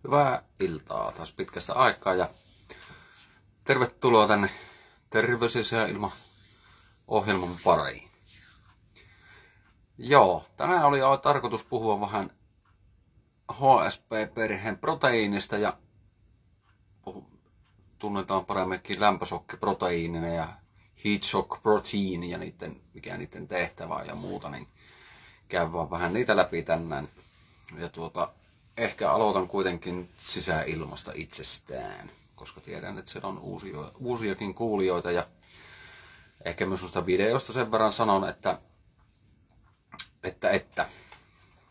Hyvää iltaa taas pitkästä aikaa ja tervetuloa tänne Terve sisäilma-ohjelman pariin. Joo, tänään oli tarkoitus puhua vähän HSP-perheen proteiinista ja tunnetaan paremminkin lämpösokkiproteiinina ja heat shock protein ja mikä niiden tehtävä on ja muuta, niin käydään vähän niitä läpi tänään. Ja ehkä aloitan kuitenkin sisäilmasta itsestään, koska tiedän, että siellä on uusiakin kuulijoita ja ehkä myös noista videoista sen verran sanon, että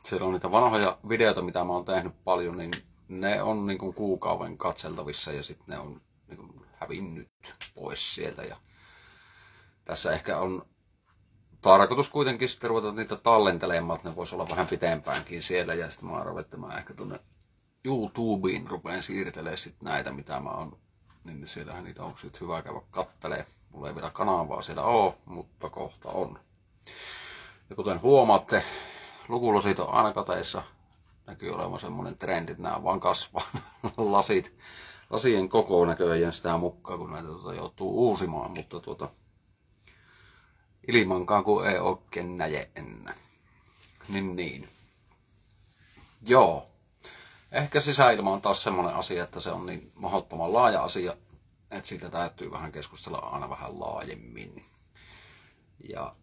siellä on niitä vanhoja videoita, mitä mä oon tehnyt paljon, niin ne on niin kuin kuukauden katseltavissa ja sitten ne on niin kuin hävinnyt pois sieltä. Ja tässä ehkä on tarkoitus kuitenkin sitten ruveta niitä tallentelemaan, että ne voisi olla vähän pitempäänkin siellä. Ja sitten mä arvoin, että mä ehkä tuonne YouTubeen rupean siirtelemään sitten näitä, mitä mä oon. Niin siellähän niitä on sitten hyvä käydä kattelee. Mulla ei vielä kanavaa siellä ole, mutta kohta on. Ja kuten huomaatte, lukulasit on aina kateissa. Näkyy olevan semmoinen trendi, että nämä vaan kasvaa lasien koko näköjään sitä mukaan, kun näitä joutuu uusimaan. Mutta ilmankaan kun ei oikein näje enää. Niin. Joo. Ehkä sisäilma on taas semmoinen asia, että se on niin mahdottoman laaja asia, että siitä täytyy vähän keskustella aina vähän laajemmin. Ja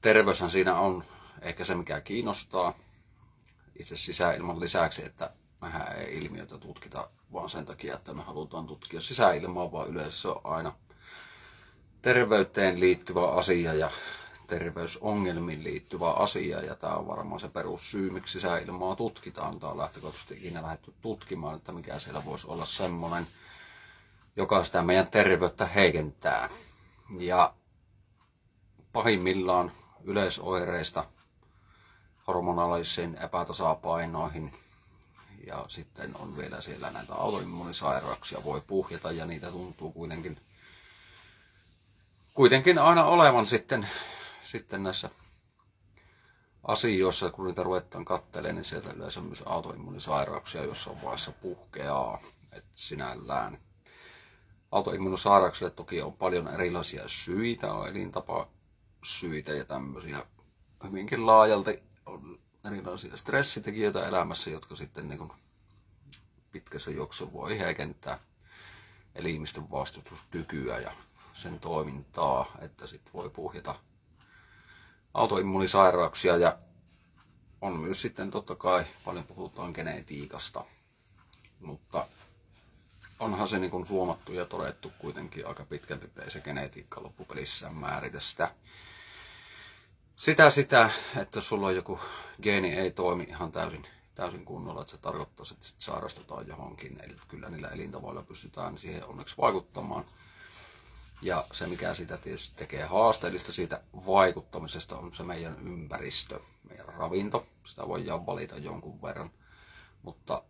terveyshän siinä on ehkä se, mikä kiinnostaa itse sisäilman lisäksi, että mehän ei ilmiötä tutkita vaan sen takia, että me halutaan tutkia sisäilmaa, vaan yleensä se on aina terveyteen liittyvä asia ja terveysongelmiin liittyvä asia. Ja tämä on varmaan se perussyy, miksi sisäilmaa tutkitaan. Tämä on lähtökohtaisesti ikinä lähdetty tutkimaan, että mikä siellä voisi olla semmoinen, joka sitä meidän terveyttä heikentää. Ja pahimmillaan yleisoireista hormonaalisiin epätasapainoihin ja sitten on vielä siellä näitä autoimmuunisairauksia voi puhjeta ja niitä tuntuu kuitenkin aina olevan sitten näissä asioissa, kun niitä ruvetaan katselemaan, niin sieltä yleensä myös autoimmuunisairauksia jossain vaiheessa puhkeaa. Että sinällään autoimmuunisairauksille toki on paljon erilaisia syitä, on elintapasyitä ja tämmöisiä hyvinkin laajalti on erilaisia stressitekijöitä elämässä, jotka sitten niin kuin pitkässä juoksussa voi heikentää elimistön vastustuskykyä ja sen toimintaa, että sitten voi puhjeta autoimmuunisairauksia ja on myös sitten totta kai paljon puhutaan genetiikasta, mutta onhan se niin kuin huomattu ja todettu kuitenkin aika pitkälti, että ei se genetiikka loppupelissään määritä sitä, että sulla on joku geeni ei toimi ihan täysin kunnolla, että se tarkoittaa, että sit sairastutaan johonkin. Eli kyllä niillä elintavoilla pystytään siihen onneksi vaikuttamaan. Ja se, mikä sitä tietysti tekee haasteellista siitä vaikuttamisesta, on se meidän ympäristö, meidän ravinto. Sitä voidaan valita jonkun verran, mutta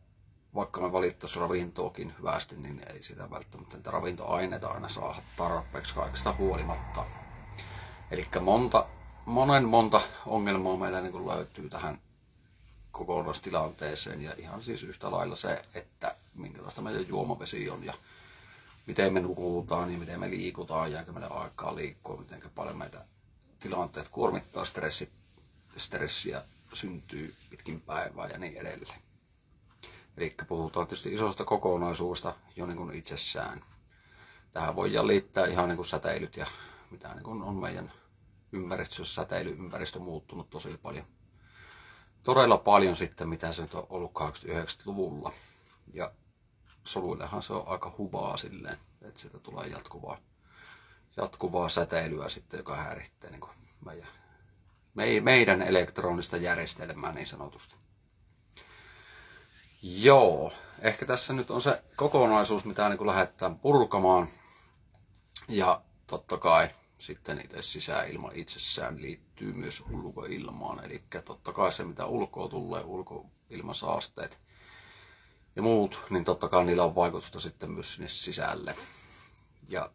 vaikka me valittaisiin ravintoakin hyvästi, niin ei sitä välttämättä niitä ravintoaineita aina saada tarpeeksi kaikesta huolimatta. Eli monta ongelmaa meillä niin löytyy tähän kokonaistilanteeseen ja ihan siis yhtä lailla se, että minkälaista meidän juomavesi on ja miten me nukutaan ja miten me liikutaan, jääkö meille aikaa liikkua, miten paljon meitä tilanteet kuormittaa, stressiä syntyy pitkin päivää ja niin edelleen. Eli puhutaan tietysti isosta kokonaisuudesta jo niin kuin itsessään. Tähän voidaan liittää ihan niin kuin säteilyt ja mitä niin kuin on meidän ympäristössä, säteilyympäristö muuttunut tosi paljon. Todella paljon sitten, mitä se on ollut 80-90-luvulla. Ja soluillehan se on aika huvaa silleen, että siitä tulee jatkuvaa säteilyä sitten, joka häiritsee niin kuin meidän elektronista järjestelmää niin sanotusti. Joo, ehkä tässä nyt on se kokonaisuus, mitä niin kuin lähdetään purkamaan. Ja totta kai sitten itse sisäilma itsessään liittyy myös ulkoilmaan. Eli totta kai se, mitä ulkoa tulee, ulkoilmasaasteet ja muut, niin totta kai niillä on vaikutusta sitten myös sinne sisälle. Ja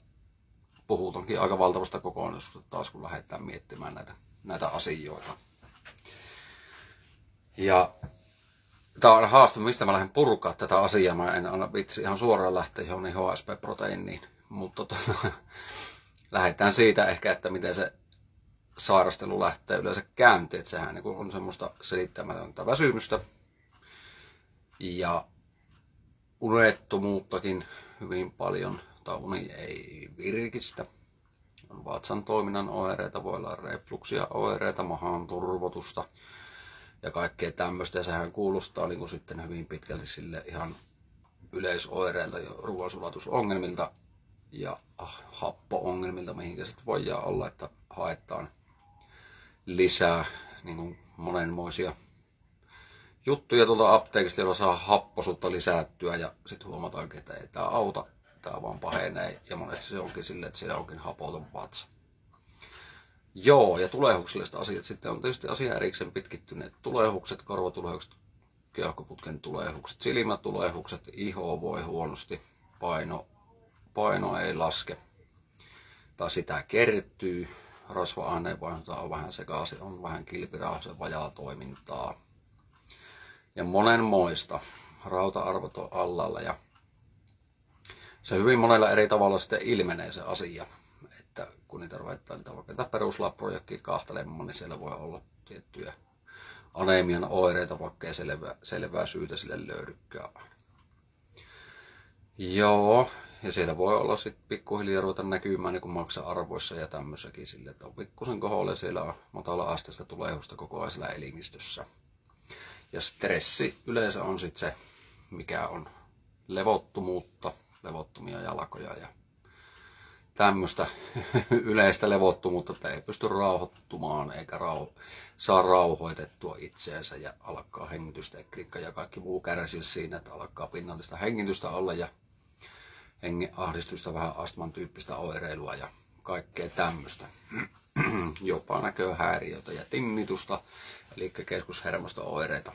puhutaankin aika valtavasta kokonaisuudesta taas, kun lähdetään miettimään näitä asioita. Ja Tämä on haaste, mistä mä lähden purkaa tätä asiaa. Mä en aina vitsi ihan suoraan lähteä johonkin HSP-proteiiniin, mutta lähdetään siitä ehkä, että miten se sairastelu lähtee yleensä käyntiin. Että sehän niin on semmoista selittämätöntä väsymystä ja unettomuuttakin hyvin paljon, tai uni ei virkistä. On vatsan toiminnan oireita, voi olla refluksia oireita, mahan turvotusta ja kaikkea tämmöistä. Ja sehän kuulostaa niin kuin sitten hyvin pitkälti sille ihan yleisoireilta ja ruoansulatusongelmilta ja happo-ongelmilta, mihinkä sitten voidaan olla, että haetaan lisää niin kuin monenmoisia juttuja tuolta apteekista, joilla saa happosuutta lisättyä ja sitten huomataankin, että ei tämä auta, tämä vaan pahenee ja monesti se onkin silleen, että siellä onkin hapoton vatsa. Joo, ja tulehukselliset asiat sitten on tietysti asia erikseen pitkittyneet tulehukset, korvatulehukset, keuhkoputken tulehukset, silmätulehukset, iho voi huonosti, paino ei laske tai sitä kertyy, rasva-aineenvaihdunta on vähän sekaisin, on vähän kilpirauhasen vajaa toimintaa ja monenmoista, rauta-arvot on allalla ja se hyvin monella eri tavalla sitten ilmenee se asia, että kun niitä ruvetaan niitä vaikka peruslabrojakin kahtelemaan, niin siellä voi olla tiettyjä aneemian oireita, vaikka ei selvää syytä sille löydykään. Joo, ja siellä voi olla sitten pikkuhiljaa ruveta näkymään niin kuin maksa-arvoissa ja tämmöissäkin sille, että on pikkusen koholle, siellä on matala-asteista tulehusta koko ajan siellä elimistössä. Ja stressi yleensä on sitten se, mikä on levottomuutta, levottomia jalkoja ja tämmöistä yleistä levottomuutta, että ei pysty rauhoittumaan eikä saa rauhoitettua itseensä ja alkaa hengitystekniikka ja kaikki muu kärsii siinä, että alkaa pinnallista hengitystä olla ja hengenahdistusta, vähän astman tyyppistä oireilua ja kaikkea tämmöistä. Jopa näköhäiriöitä ja tinnitusta, eli keskushermosto-oireita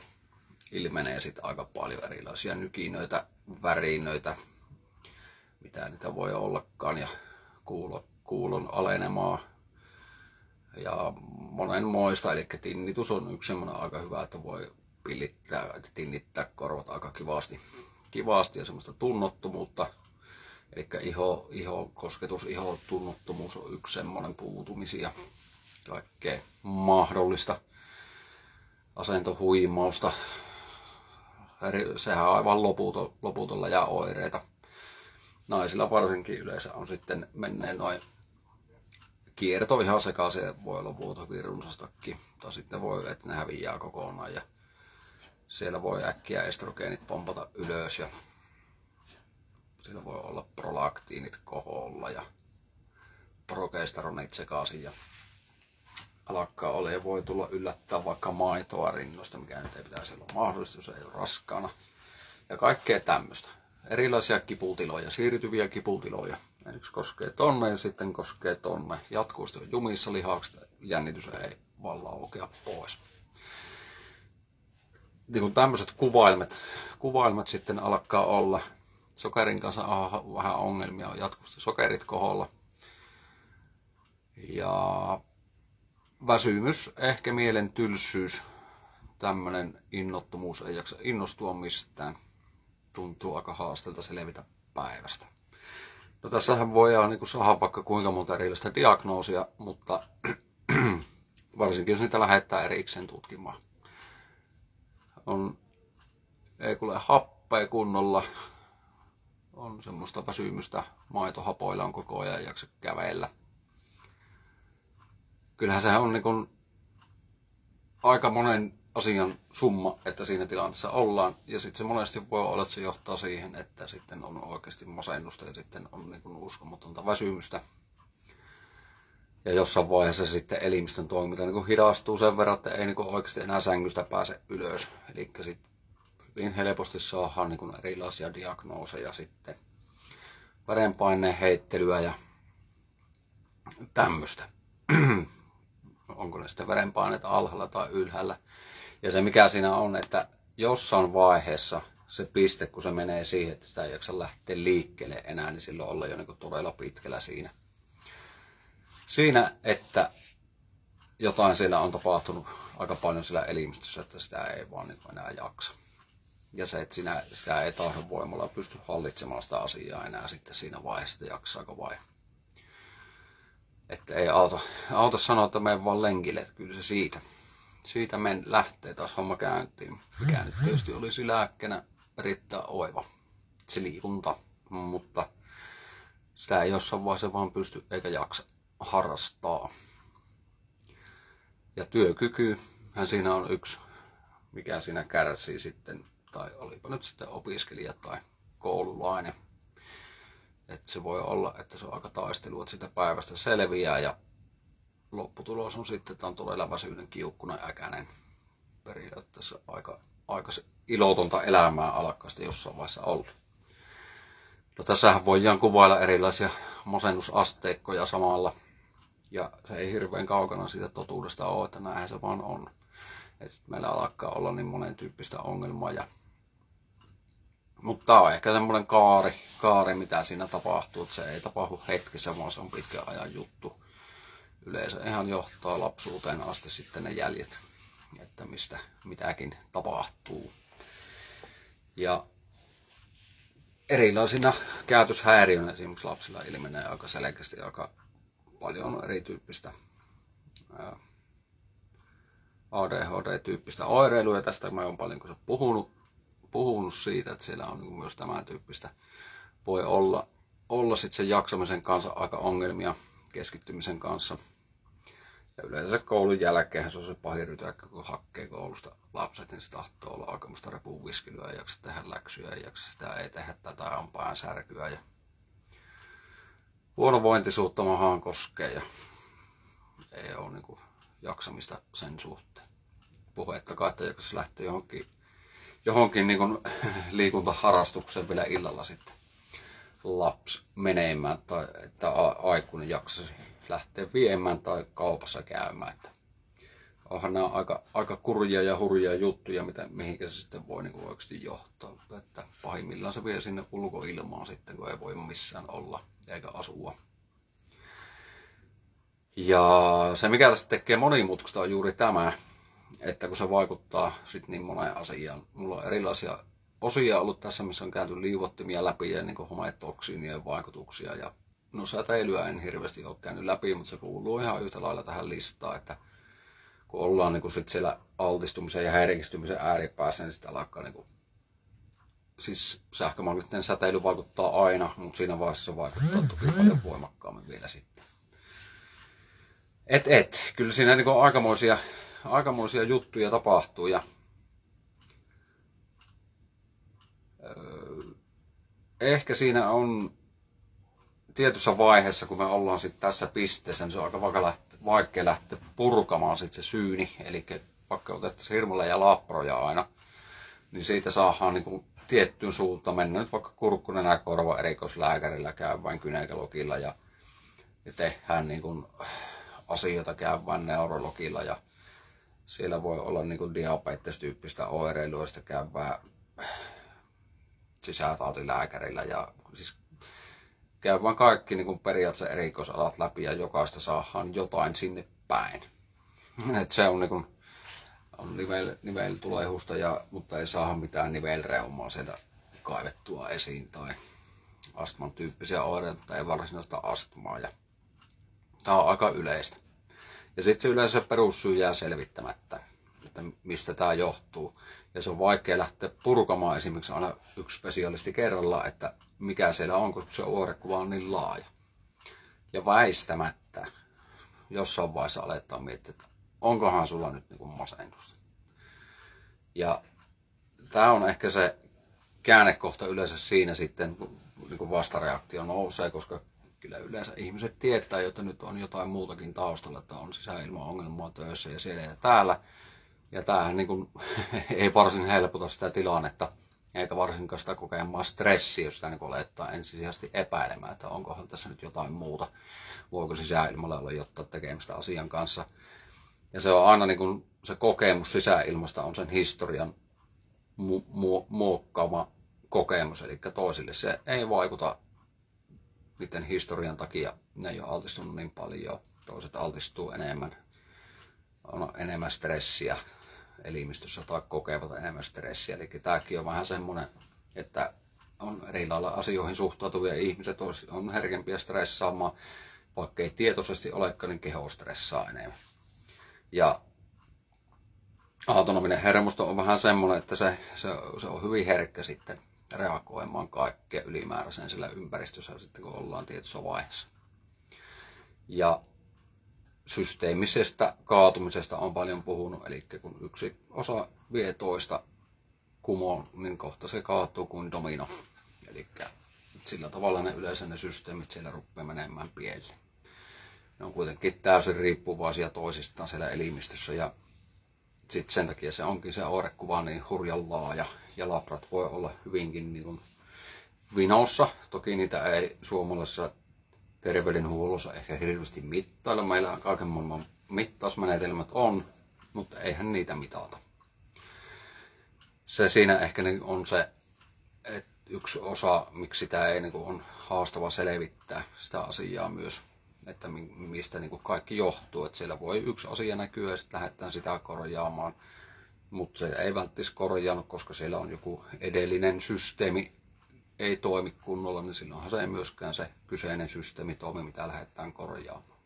ilmenee sitten aika paljon erilaisia nykinöitä, värinöitä, mitä niitä voi ollakaan, ja kuulon alenemaa ja monenmoista, eli tinnitus on yksi semmoinen aika hyvä, että voi tinnittää korvat aika kivasti ja semmoista tunnottomuutta, eli ihokosketus, ihotunnottomuus on yksi semmoinen puutumisia, kaikkea mahdollista, asentohuimausta, sehän on aivan loputolla ja oireita. Naisilla varsinkin yleensä on sitten menneen noin kierto ihan sekaisin, voi olla vuotovirunsastakin, tai sitten voi, että ne häviää kokonaan ja siellä voi äkkiä estrogeenit pompata ylös ja siellä voi olla prolaktiinit koholla ja progesteronit sekaisin ja alkaa olla ja voi tulla yllättää vaikka maitoa rinnosta, mikä nyt ei pitäisi olla mahdollista, jos ei ole raskaana ja kaikkea tämmöistä. Erilaisia kiputiloja, siirtyviä kiputiloja. Yksi koskee tonne ja sitten koskee tonne. Jatkuvasti on jumissa lihakset, jännitys ei vaan laukea pois. Niin kun tämmöiset kuvailmat sitten alkaa olla. Sokerin kanssa on vähän ongelmia, on jatkuvasti sokerit koholla. Ja väsymys, ehkä mielen tylsyys, tämmöinen innottomuus, ei jaksa innostua mistään. Tuntuu aika haasteelta selvitä päivästä. No tässähän voidaan niin saada vaikka kuinka monta erilaista diagnoosia, mutta varsinkin jos niitä lähdetään erikseen tutkimaan. Ei kuule happea kunnolla, on semmoista väsymystä, maitohapoilla on koko ajan, ei jaksa kävellä. Kyllähän sehän on niin kuin aika monen asian summa, että siinä tilanteessa ollaan. Ja sitten se monesti voi olla, että se johtaa siihen, että sitten on oikeasti masennusta ja sitten on niin kuin uskomatonta väsymystä. Ja jossain vaiheessa sitten elimistön toiminta niin kuin hidastuu sen verran, että ei niin kuin oikeasti enää sängystä pääse ylös. Eli sitten hyvin helposti saadaan niin kuin erilaisia diagnooseja sitten. Verenpaineen heittelyä ja tämmöistä. Onko ne sitten verenpaineita alhaalla tai ylhäällä. Ja se mikä siinä on, että jossain vaiheessa se piste, kun se menee siihen, että sitä ei jaksa lähteä liikkeelle enää, niin silloin ollaan jo niin kuin todella pitkällä siinä. Siinä, että jotain siellä on tapahtunut aika paljon siellä elimistössä, että sitä ei vaan niin enää jaksa. Ja se, että sitä ei tahdon voimalla pysty hallitsemaan sitä asiaa enää sitten siinä vaiheessa, että jaksaako vai. Että ei auta sanoa, että menen vaan lenkille, että kyllä se siitä lähtee taas homma käyntiin. Mikä nyt tietysti olisi lääkkeenä erittäin oiva, se liikunta, mutta sitä ei jossain vaiheessa vaan pysty eikä jaksa harrastaa. Ja työkykyhän siinä on yksi, mikä siinä kärsii sitten, tai olipa nyt sitten opiskelija tai koululainen. Että se voi olla, että se on aika taistelu, että sitä päivästä selviää ja lopputulos on sitten, että on todella väsyinen, kiukkunen, äkäinen. Periaatteessa aika ilotonta elämää alkaa sitten jossain vaiheessa olla. No tässähän voidaan kuvailla erilaisia masennusasteikkoja samalla. Ja se ei hirveän kaukana siitä totuudesta ole, että näinhän se vaan on. Että meillä alkaa olla niin monen tyyppistä ongelmaa. Mutta tämä on ehkä semmoinen kaari, mitä siinä tapahtuu. Että se ei tapahdu hetkessä, vaan se on pitkän ajan juttu. Yleensä ihan johtaa lapsuuteen asti sitten ne jäljet, että mistä mitäkin tapahtuu. Ja erilaisina käytöshäiriöinä esimerkiksi lapsilla ilmenee aika selkeästi aika paljon erityyppistä ADHD-tyyppistä oireilua, ja tästä mä oon paljon puhunut siitä, että siellä on myös tämän tyyppistä. Voi olla sitten sen jaksamisen kanssa aika ongelmia keskittymisen kanssa. Ja yleensä koulun jälkeen se on se pahin rytäkkö, kun hakkee koulusta lapset, niin se tahtoo olla aikamoista repuviskelyä, ei jaksa tehdä läksyjä, ei tehdä tätä, on päänsärkyä. Ja huonovointisuutta mahaan koskee ja ei ole niin jaksamista sen suhteen. Puhettakaan, että jos lähtee johonkin niin liikuntaharrastukseen vielä illalla sitten lapsi menemään tai että aikuinen jaksaisi lähteä viemään tai kaupassa käymään. Että onhan nämä aika kurjia ja hurjia juttuja, mihinkä se sitten voi niin oikeasti johtaa. Että pahimmillaan se vie sinne ulkoilmaan sitten, kun ei voi missään olla eikä asua. Ja se, mikä tästä tekee monimutkaista, on juuri tämä, että kun se vaikuttaa sitten niin moneen asiaan. Mulla on erilaisia osia ollut tässä, missä on käyty liuottimia läpi ja niin hometoksiinien vaikutuksia. Ja no säteilyä en hirveästi ole käynyt läpi, mutta se kuuluu ihan yhtä lailla tähän listaan, että kun ollaan niin sit siellä altistumisen ja herkistymisen ääripäässä, niin sitten alkaa siis sähkömagneettinen säteily vaikuttaa aina, mutta siinä vaiheessa se vaikuttaa toki paljon voimakkaammin vielä sitten. Kyllä siinä niin aikamoisia juttuja tapahtuu ja ehkä siinä on tietyssä vaiheessa, kun me ollaan sitten tässä pisteessä, niin se on aika vaikea lähteä purkamaan sitten se syyni. Eli vaikka otettaisiin hirmulla ja laproja aina, niin siitä saadaan niin tiettyyn suuntaan mennä nyt vaikka kurkkunenä korva erikoislääkärillä, käy vain gynekologilla ja tehdään niin kuin asioita, käy vain neurologilla ja siellä voi olla niin kuin diabetes-tyyppistä oireilua, ja sitten käy vähän sisätautilääkärillä ja siis käy vaan kaikki niin kuin periaatteessa erikoisalat läpi ja jokaista saadaan jotain sinne päin. Et se on, niin kuin, on niveltulehusta, mutta ei saada mitään nivelreumaa sieltä kaivettua esiin tai astman tyyppisiä oireita, mutta ei varsinaista astmaa. Ja tämä on aika yleistä. Ja sitten se yleensä perussyy jää selvittämättä, että mistä tämä johtuu. Ja se on vaikea lähteä purkamaan esimerkiksi aina yksi spesialisti kerrallaan, että mikä siellä on, koska se oirekuva on niin laaja. Ja väistämättä jossain vaiheessa aletaan miettiä, että onkohan sulla nyt niin kuin masennusta. Ja tämä on ehkä se käännekohta yleensä siinä sitten, kun niin kuin vastareaktio nousee, koska kyllä yleensä ihmiset tietää, että nyt on jotain muutakin taustalla, että on sisäilmaongelmaa töissä ja siellä ja täällä. Ja tämähän niin kuin, ei varsin helpota sitä tilannetta, eikä varsinkaan sitä kokemaa stressiä, jos sitä niin alettaa ensisijaisesti epäilemään, että onkohan tässä nyt jotain muuta, voiko sisäilmalle olla jotain tekemistä asian kanssa. Ja se on aina niin kuin, se kokemus sisäilmasta on sen historian muokkaama kokemus, eli toisille se ei vaikuta niiden historian takia, ne ei ole altistunut niin paljon, toiset altistuu enemmän, on enemmän stressiä elimistössä tai kokevat enemmän stressiä. Eli tämäkin on vähän semmoinen, että on eri lailla asioihin suhtautuvia ihmiset on herkempiä stressaamaan, vaikka ei tietoisesti olekaan, niin keho stressaa enemmän. Ja autonominen hermosto on vähän semmoinen, että se on hyvin herkkä sitten reagoimaan kaikkea ylimääräiseen sillä ympäristössä sitten, kun ollaan tietyssä vaiheessa. Ja systeemisestä kaatumisesta on paljon puhunut, eli kun yksi osa vie toista kumoon, niin kohta se kaatuu kuin domino. Eli sillä tavalla ne yleensä ne systeemit siellä rupeaa menemään pieleen. Ne on kuitenkin täysin riippuvaisia toisistaan siellä elimistössä ja sitten sen takia se onkin se oirekuva niin hurjan laaja ja labrat voi olla hyvinkin niin kuin vinossa. Toki niitä ei suomalaisessa terveydenhuollossa ehkä hirveästi mittailla. Meillä kaiken maailman mittausmenetelmät on, mutta eihän niitä mitata. Se siinä ehkä on se, että yksi osa, miksi sitä ei niin kuin on haastava selvittää sitä asiaa myös, että mistä niin kuin kaikki johtuu. Että siellä voi yksi asia näkyä ja sitten lähdetään sitä korjaamaan, mutta se ei välttämättä korjaanut, koska siellä on joku edellinen systeemi ei toimi kunnolla, niin silloinhan se ei myöskään se kyseinen systeemi toimi, mitä lähdetään korjaamaan.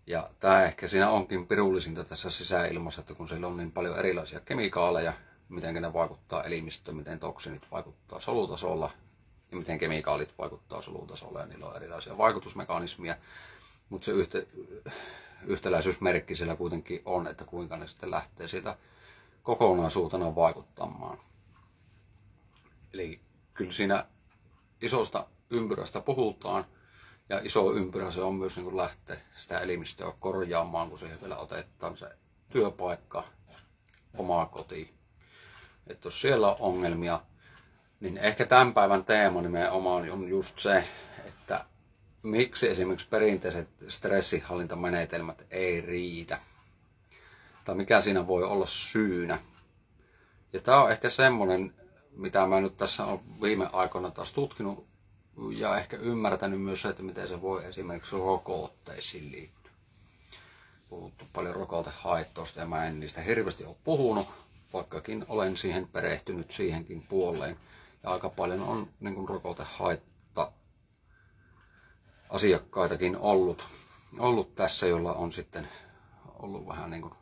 Ja tämä ehkä siinä onkin pirullisinta tässä sisäilmassa, että kun siellä on niin paljon erilaisia kemikaaleja, miten ne vaikuttaa elimistöön, miten toksinit vaikuttaa solutasolla ja miten kemikaalit vaikuttaa solutasolla ja niillä on erilaisia vaikutusmekanismia, mutta se yhtäläisyysmerkki siellä kuitenkin on, että kuinka ne sitten lähtee siitä kokonaisuutena vaikuttamaan. Eli kyllä siinä isosta ympyrästä puhutaan ja iso ympyrä se on myös niin kuin lähteä sitä elimistöä korjaamaan, kun siihen vielä otetaan se työpaikka, oma koti. Että jos siellä on ongelmia, niin ehkä tämän päivän teema nimenomaan on just se, että miksi esimerkiksi perinteiset stressihallintamenetelmät ei riitä. Tai mikä siinä voi olla syynä. Ja tämä on ehkä semmoinen, mitä mä nyt tässä olen viime aikoina taas tutkinut ja ehkä ymmärtänyt myös se, että miten se voi esimerkiksi rokotteisiin liittyä. Puhuttu paljon rokotehaittoista ja mä en niistä hirveästi ole puhunut, vaikkakin olen siihen perehtynyt siihenkin puoleen. Ja aika paljon on niin kuin rokotehaitta asiakkaitakin ollut tässä, jolla on sitten ollut vähän niin kuin,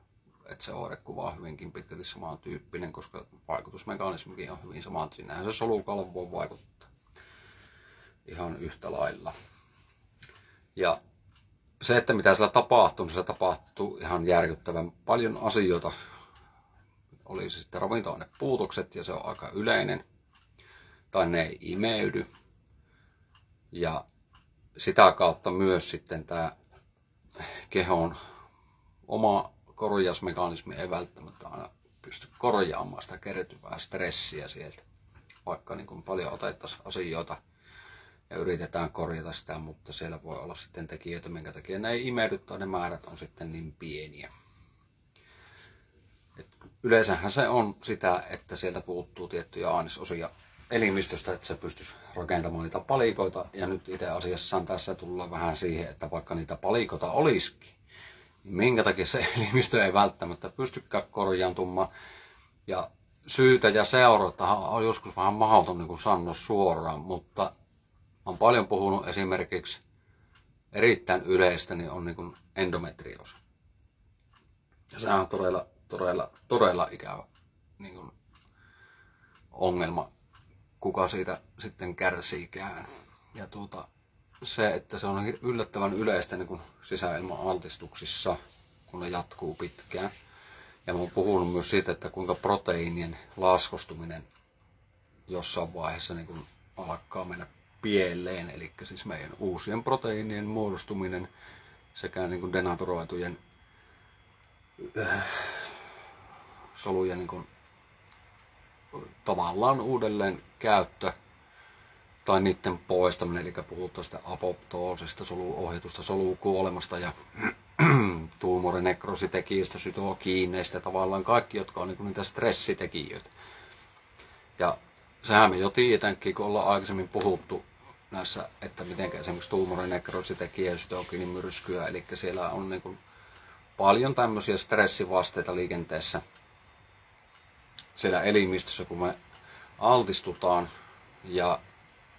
että se oirekuva on hyvinkin pitkälti samantyyppinen, koska vaikutusmekanismikin on hyvin sama. Siinähän se solukalvo voi vaikuttaa ihan yhtä lailla. Ja se, että mitä siellä tapahtuu, niin siellä tapahtuu ihan järkyttävän paljon asioita. Oli se sitten ravintoainepuutokset ja se on aika yleinen. Tai ne ei imeydy. Ja sitä kautta myös sitten tämä kehon oma korjausmekanismi ei välttämättä aina pysty korjaamaan sitä kertyvää stressiä sieltä. Vaikka niin kuin paljon otettaisiin asioita ja yritetään korjata sitä, mutta siellä voi olla sitten tekijöitä, minkä takia ne ei imeydy tai ne määrät on sitten niin pieniä. Yleensähän se on sitä, että sieltä puuttuu tiettyjä ainesosia elimistöstä, että se pystyisi rakentamaan niitä palikoita. Ja nyt itse asiassa tässä tullaan vähän siihen, että vaikka niitä palikoita olisikin, niin minkä takia se elimistö ei välttämättä pystykään korjaantumaan. Ja syytä ja seurata on joskus vähän mahdoton niin kuin sanoa suoraan, mutta olen paljon puhunut esimerkiksi erittäin yleistä, niin on niin kuin endometrioosi. Ja sehän on todella ikävä niin kuin ongelma, kuka siitä sitten kärsiikään. Ja se, että se on yllättävän yleistä niin kuin sisäilma-altistuksissa, kun ne jatkuu pitkään. Ja mä oon puhunut myös siitä, että kuinka proteiinien laskostuminen jossain vaiheessa niin kuin alkaa mennä pieleen. Eli siis meidän uusien proteiinien muodostuminen sekä niin kuin denaturoitujen solujen niin kuin tavallaan uudelleen käyttö tai niiden poistaminen, eli puhutaan sitä apoptoosista, soluohjatusta solukuolemasta ja tuumorinekroositekijöistä, sytokiineistä, tavallaan kaikki, jotka on niin niitä stressitekijöitä. Ja sehän me jo tiedäänkin, kun ollaan aikaisemmin puhuttu näissä, että miten esimerkiksi tuumorinekroositekijä ja sytokiinin myrskyä, eli siellä on niin kuin paljon tämmöisiä stressivasteita liikenteessä siellä elimistössä, kun me altistutaan. Ja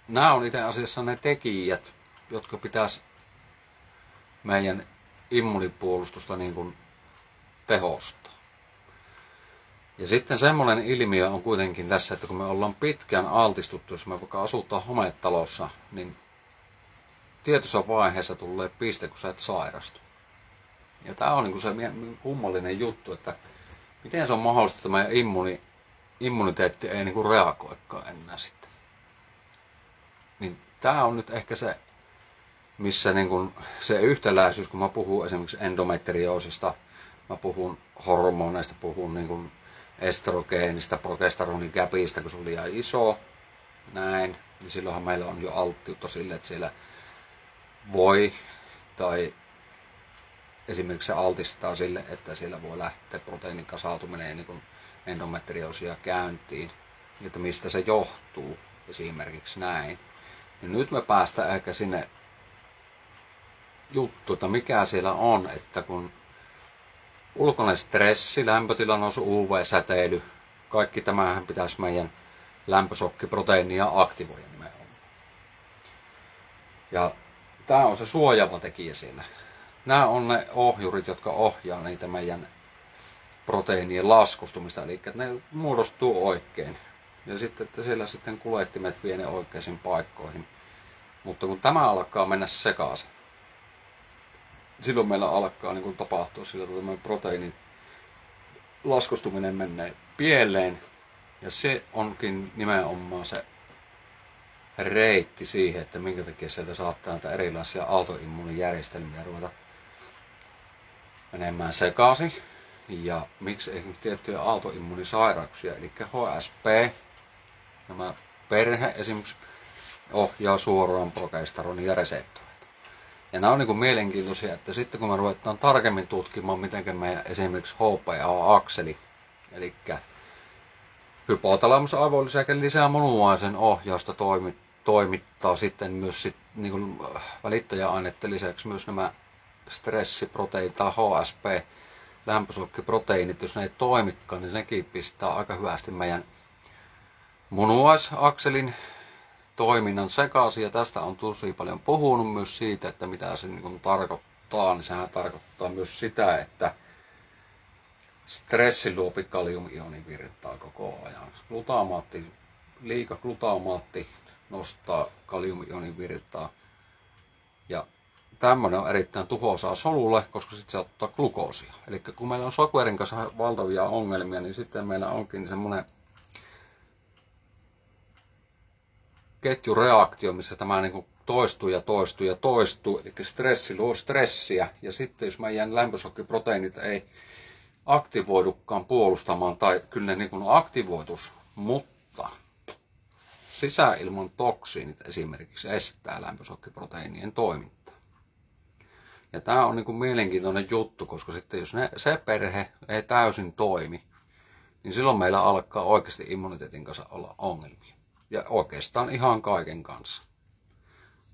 nämä on itse asiassa ne tekijät, jotka pitäisi meidän immunipuolustusta niin kuin tehostaa. Ja sitten semmoinen ilmiö on kuitenkin tässä, että kun me ollaan pitkään altistuttu, jos me vaikka asutaan hometalossa, niin tietyssä vaiheessa tulee piste, kun sä et sairastu. Ja tämä on niin kuin se kummallinen juttu, että miten se on mahdollista, että meidän immuniteetti ei niin kuin reagoikaan enää sitten. Niin tämä on nyt ehkä se, missä niin kuin se yhtäläisyys, kun mä puhun esimerkiksi endometrioosista, mä puhun hormoneista, puhun niin kuin estrogeenista, progesteronikapista, kun se on liian iso, näin, niin silloinhan meillä on jo alttiutta sille, että siellä voi, tai esimerkiksi se altistaa sille, että siellä voi lähteä proteiinin kasautuminen niin kuin endometrioosia käyntiin, että mistä se johtuu, esimerkiksi näin. Ja nyt me päästään ehkä sinne juttu, että mikä siellä on, että kun ulkoinen stressi, lämpötilan nousu, UV-säteily, kaikki tämähän pitäisi meidän lämpösokkiproteiinia aktivoida nimenomaan. Ja tämä on se suojaava tekijä siellä. Nämä on ne ohjurit, jotka ohjaa niitä meidän proteiinien laskustumista, eli ne muodostuu oikein. Ja sitten, että siellä sitten kuljettimet vie ne oikeisiin paikkoihin. Mutta kun tämä alkaa mennä sekaisin, silloin meillä alkaa niin kuin tapahtua sillä, että meidän proteiinin laskustuminen menee pieleen. Ja se onkin nimenomaan se reitti siihen, että minkä takia sieltä saattaa näitä erilaisia autoimmuunijärjestelmiä ruveta menemään sekaisin. Ja miksi esimerkiksi tiettyjä autoimmuunisairauksia, eli HSP, nämä perhe esimerkiksi ohjaa suoraan progesteronia reseptoreita. Ja nämä on niin kuin mielenkiintoisia, että sitten kun me ruvetaan tarkemmin tutkimaan, miten meidän esimerkiksi HPA-akseli, eli hypotalamus-aivoylisäke lisää munuaisen ohjausta toimittaa sitten myös niin kuin välittäjäaineiden lisäksi myös nämä stressiproteiinit tai HSP, lämpösokkiproteiinit, jos ne ei toimikaan, niin nekin pistää aika hyvästi meidän munuaisakselin toiminnan sekaisin. Ja tästä on tosi paljon puhunut myös siitä, että mitä se niin tarkoittaa. Niin sehän tarkoittaa myös sitä, että stressi luo kaliumionin virtaa koko ajan. Liika glutamaatti nostaa kaliumionin virtaa. Ja tämmöinen on erittäin tuhoisaa solulle, koska sitten se ottaa glukoosia. Eli kun meillä on sokerin kanssa valtavia ongelmia, niin sitten meillä onkin semmoinen ketjureaktio, missä tämä niin kuin toistuu ja toistuu ja toistuu. Eli stressi luo stressiä. Ja sitten jos meidän lämpösokkiproteiinit ei aktivoidukaan puolustamaan, tai kyllä ne niin kuin aktivoitus, mutta sisäilman toksiinit esimerkiksi estää lämpösokkiproteiinien toimintaa. Ja tämä on niin kuin mielenkiintoinen juttu, koska sitten jos se perhe ei täysin toimi, niin silloin meillä alkaa oikeasti immuniteetin kanssa olla ongelmia. Ja oikeastaan ihan kaiken kanssa.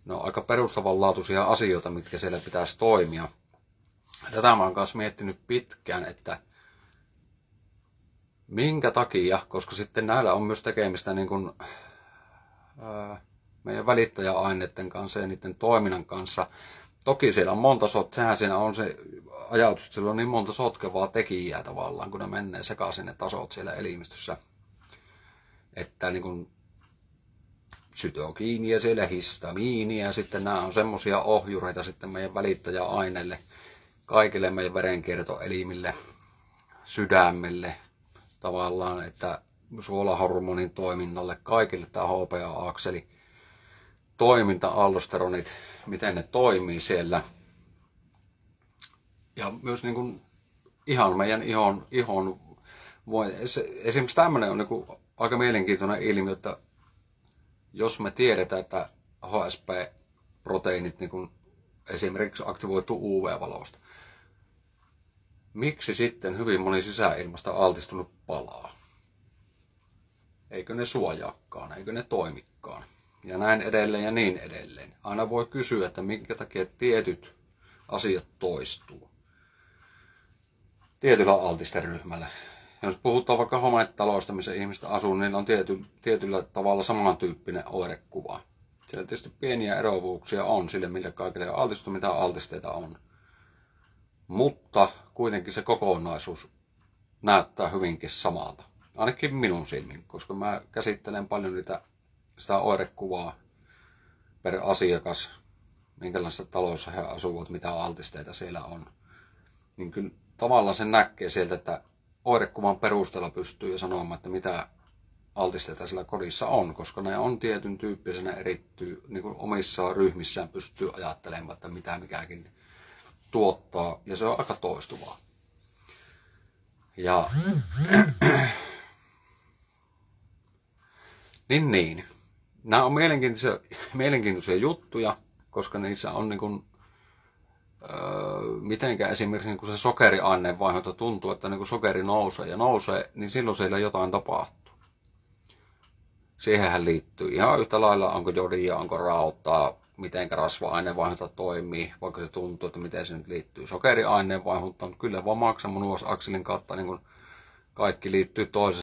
Ne on aika perustavanlaatuisia asioita, mitkä siellä pitäisi toimia. Tätä mä oon kanssa miettinyt pitkään, että minkä takia, koska sitten näillä on myös tekemistä niin kuin, meidän välittäjäaineiden kanssa ja niiden toiminnan kanssa. Toki siellä on monta sehän siinä on se ajatus, että siellä on niin monta sotkevaa tekijää tavallaan, kun ne menee sekaisin ne tasot siellä elimistössä. Että niin kuin sytokiinia, siellä histamiinia, ja sitten nämä on semmoisia ohjureita sitten meidän välittäjäaineille, kaikille meidän verenkiertoelimille, sydämelle tavallaan, että suolahormonin toiminnalle, kaikille tämä HPA-akseli, toiminta-aldosteronit, miten ne toimii siellä. Ja myös niin kuin ihan meidän ihon esimerkiksi tämmöinen on niin kuin aika mielenkiintoinen ilmiö, että jos me tiedetään, että HSP-proteiinit niin kuin esimerkiksi aktivoituu UV-valosta, miksi sitten hyvin moni sisäilmasta altistunut palaa? Eikö ne suojaakaan, eikö ne toimikaan? Ja näin edelleen ja niin edelleen. Aina voi kysyä, että minkä takia tietyt asiat toistuu. tietyllä altisteryhmällä. Jos puhutaan vaikka hometaloista, missä ihmiset asuu, niin niillä on tietyllä tavalla samantyyppinen oirekuva. Siellä tietysti pieniä eroavuuksia on sille, millä kaikille on altistunut, mitä altisteita on. Mutta kuitenkin se kokonaisuus näyttää hyvinkin samalta. Ainakin minun silmin, koska mä käsittelen paljon sitä oirekuvaa per asiakas, minkälaisissa taloissa he asuvat, mitä altisteita siellä on. Niin kyllä tavallaan se näkee sieltä, että oirekuvan perusteella pystyy sanomaan, että mitä altisteita sillä kodissa on, koska ne on tietyn tyyppisenä erittyy, niin kuin omissa ryhmissään pystyy ajattelemaan, että mitä mikäkin tuottaa, ja se on aika toistuvaa. Ja niin. Nämä on mielenkiintoisia juttuja, koska niissä on niin kuin, mitenkä esimerkiksi niin se sokeriaineen vaihdunta tuntuu, että niin kuin sokeri nousee, niin silloin siellä jotain tapahtuu. Siihenhän liittyy ihan yhtä lailla, onko jodia, onko rautaa, miten rasva-aineen vaihdunta toimii, vaikka se tuntuu, että miten se nyt liittyy sokeriaineen vaihduntaan, mutta kyllä vaan maksamunuosakselin kautta niin kuin kaikki liittyy toisensa.